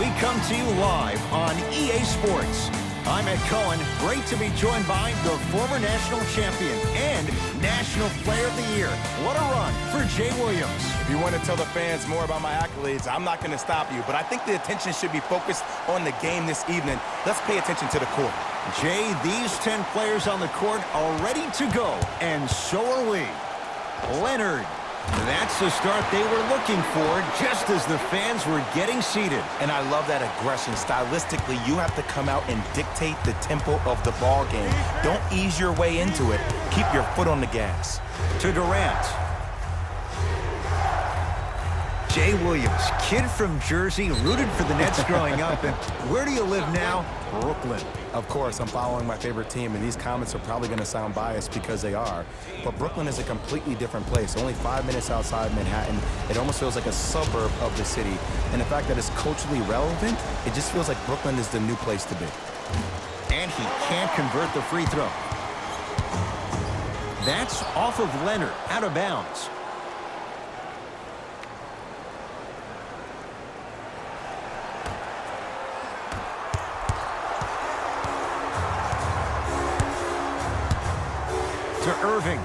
We come to you live on EA Sports. I'm Ed Cohen. Great to be joined by the former national champion and National Player of the Year. What a run for Jay Williams. If you want to tell the fans more about my accolades, I'm not going to stop you, but I think the attention should be focused on the game this evening. Let's pay attention to the court. Jay, these 10 players on the court are ready to go, and so are we. Leonard. That's the start they were looking for just as the fans were getting seated. And I love that aggression. Stylistically, you have to come out and dictate the tempo of the ball game. Don't ease your way into it. Keep your foot on the gas. To Durant. Jay Williams, kid from Jersey, rooted for the Nets growing up. And where do you live now? Brooklyn. Of course, I'm following my favorite team, and these comments are probably going to sound biased because they are. But Brooklyn is a completely different place. Only 5 minutes outside Manhattan. It almost feels like a suburb of the city. And the fact that it's culturally relevant, it just feels like Brooklyn is the new place to be. And he can't convert the free throw. That's off of Leonard, out of bounds. To Irving.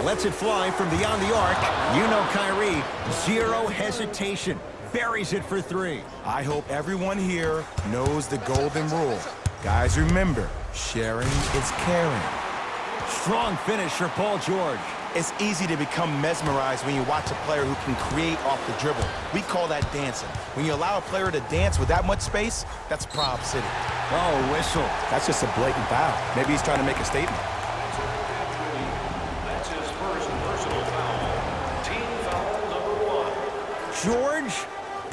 Lets it fly from beyond the arc. You know Kyrie, zero hesitation. Buries it for three. I hope everyone here knows the golden rule. Guys, remember, sharing is caring. Strong finish for Paul George. It's easy to become mesmerized when you watch a player who can create off the dribble. We call that dancing. When you allow a player to dance with that much space, that's Prob City. Oh, whistle. That's just a blatant foul. Maybe he's trying to make a statement. George,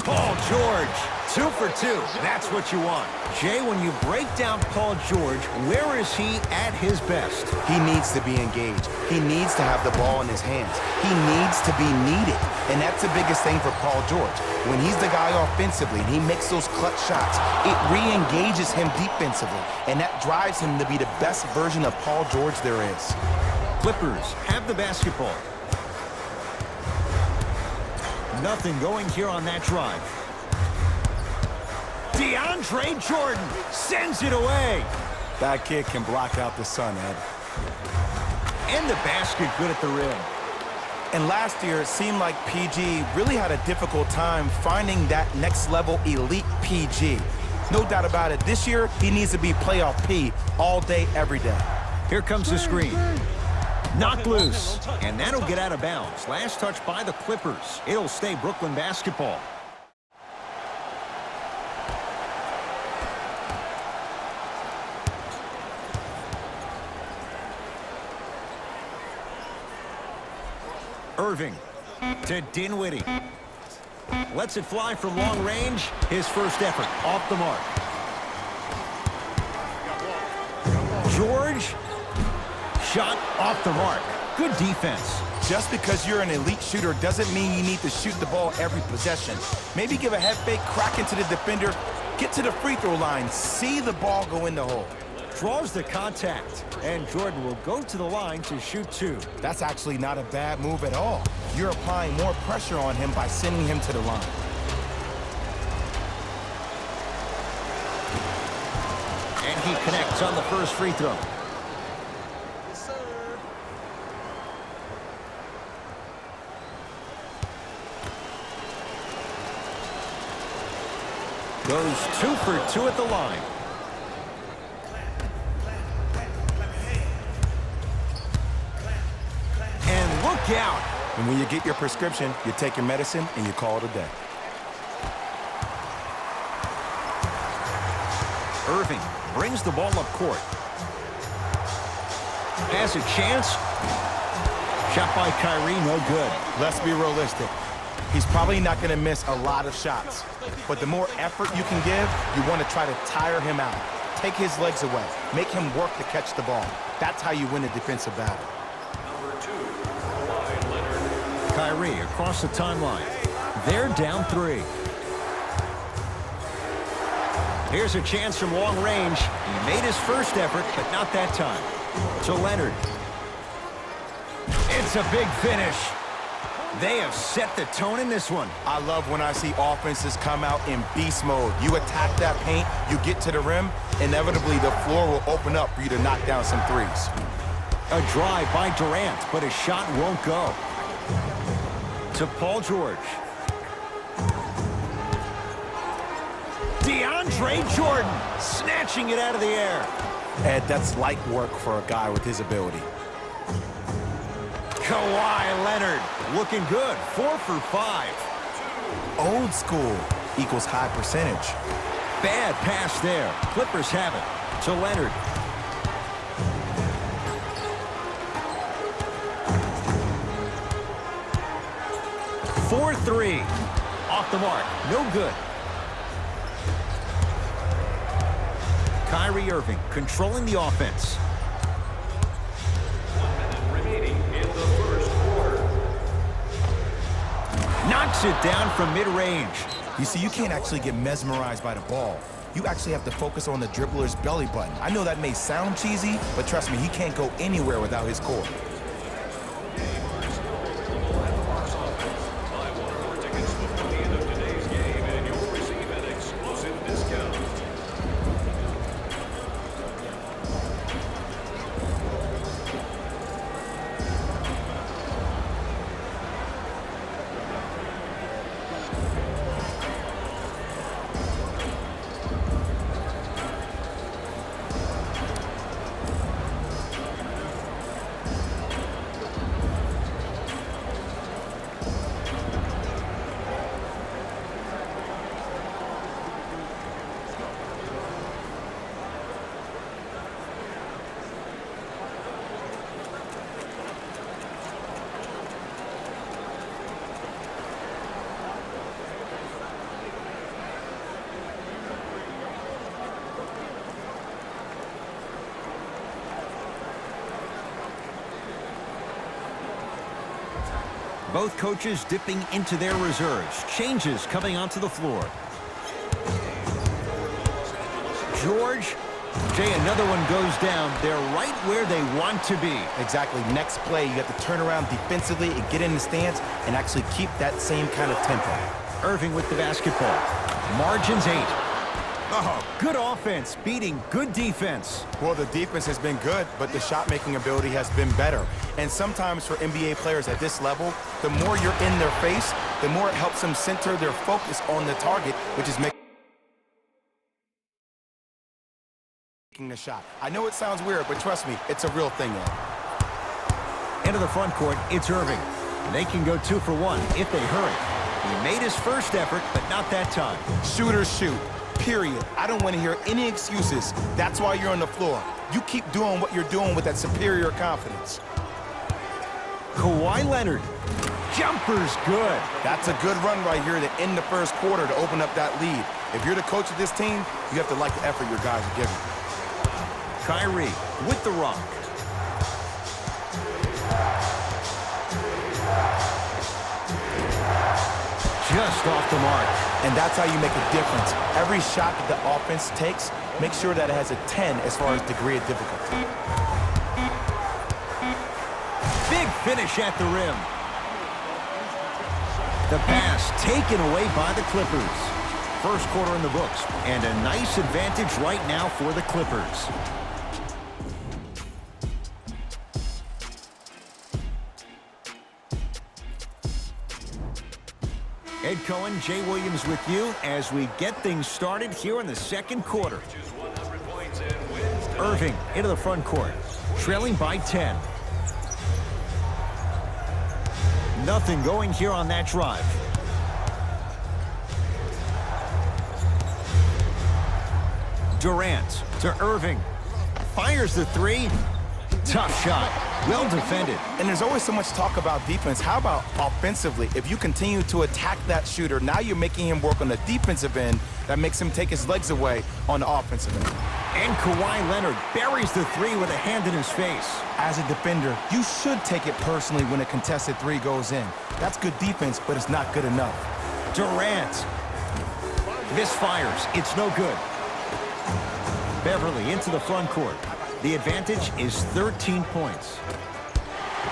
Paul George, 2 for 2. That's what you want. Jay, when you break down Paul George, where is he at his best? He needs to be engaged. He needs to have the ball in his hands. He needs to be needed. And that's the biggest thing for Paul George. When he's the guy offensively and he makes those clutch shots, it re-engages him defensively. And that drives him to be the best version of Paul George there is. Clippers have the basketball. Nothing going here on that drive. DeAndre Jordan sends it away. That kid can block out the sun, Ed. And the basket good at the rim. And last year, it seemed like PG really had a difficult time finding that next level elite PG. No doubt about it, this year, he needs to be playoff P all day, every day. Here comes the screen. Knocked loose, and that'll get out of bounds. Last touch by the Clippers. It'll stay Brooklyn basketball. Irving to Dinwiddie. Lets it fly from long range. His first effort off the mark. George. Shot off the mark. Good defense. Just because you're an elite shooter doesn't mean you need to shoot the ball every possession. Maybe give a head fake, crack into the defender, get to the free throw line, see the ball go in the hole. Draws the contact, and Jordan will go to the line to shoot 2. That's actually not a bad move at all. You're applying more pressure on him by sending him to the line. And he connects on the first free throw. Goes 2 for 2 at the line. And look out. And when you get your prescription, you take your medicine and you call it a day. Irving brings the ball up court. Has a chance. Shot by Kyrie, no good. Let's be realistic. He's probably not going to miss a lot of shots. But the more effort you can give, you want to try to tire him out. Take his legs away. Make him work to catch the ball. That's how you win a defensive battle. Kyrie across the timeline. They're down 3. Here's a chance from long range. He made his first effort, but not that time. To Leonard. It's a big finish. They have set the tone in this one. I love when I see offenses come out in beast mode. You attack that paint, you get to the rim, inevitably the floor will open up for you to knock down some threes. A drive by Durant, but his shot won't go. To Paul George. DeAndre Jordan snatching it out of the air. Ed, that's light work for a guy with his ability. Kawhi Leonard looking good, 4 for 5. Old school equals high percentage. Bad pass there. Clippers have it to Leonard. For 3. Off the mark. No good. Kyrie Irving controlling the offense. 1 minute remaining in the first quarter. Knocks it down from mid-range. You see, you can't actually get mesmerized by the ball. You actually have to focus on the dribbler's belly button. I know that may sound cheesy, but trust me, he can't go anywhere without his core. Both coaches dipping into their reserves. Changes coming onto the floor. George. Jay, another one goes down. They're right where they want to be. Exactly. Next play, you have to turn around defensively and get in the stance and actually keep that same kind of tempo. Irving with the basketball. Margins 8. Oh, good offense beating good defense. Well, the defense has been good, but the shot-making ability has been better. And sometimes for NBA players at this level, the more you're in their face, the more it helps them center their focus on the target, which is making the shot. I know it sounds weird, but trust me, it's a real thing, Ed. Into the front court, it's Irving. They can go 2 for 1 if they hurry. He made his first effort, but not that time. Shooters shoot. Period. I don't want to hear any excuses. That's why you're on the floor. You keep doing what you're doing with that superior confidence. Kawhi Leonard. Jumper's good. That's a good run right here to end the first quarter to open up that lead. If you're the coach of this team, you have to like the effort your guys are giving. Kyrie with the rock. Just off the mark. And that's how you make a difference. Every shot that the offense takes, make sure that it has a 10 as far as degree of difficulty. Big finish at the rim. The pass taken away by the Clippers. First quarter in the books, and a nice advantage right now for the Clippers. Ed Cohen, Jay Williams with you as we get things started here in the second quarter. Irving into the front court, trailing by 10. Nothing going here on that drive. Durant to Irving. Fires the 3. Tough shot. Well defended. And there's always so much talk about defense. How about offensively? If you continue to attack that shooter, now you're making him work on the defensive end. That makes him take his legs away on the offensive end. And Kawhi Leonard buries the 3 with a hand in his face. As a defender, you should take it personally when a contested 3 goes in. That's good defense, but it's not good enough. Durant misfires. It's no good. Beverly into the front court. The advantage is 13 points.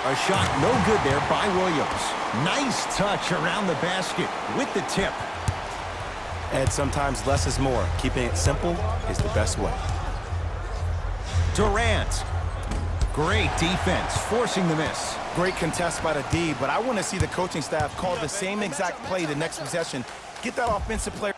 A shot no good there by Williams. Nice touch around the basket with the tip. And sometimes less is more. Keeping it simple is the best way. Durant. Great defense, forcing the miss. Great contest by the D, but I want to see the coaching staff call the same exact play the next possession. Get that offensive player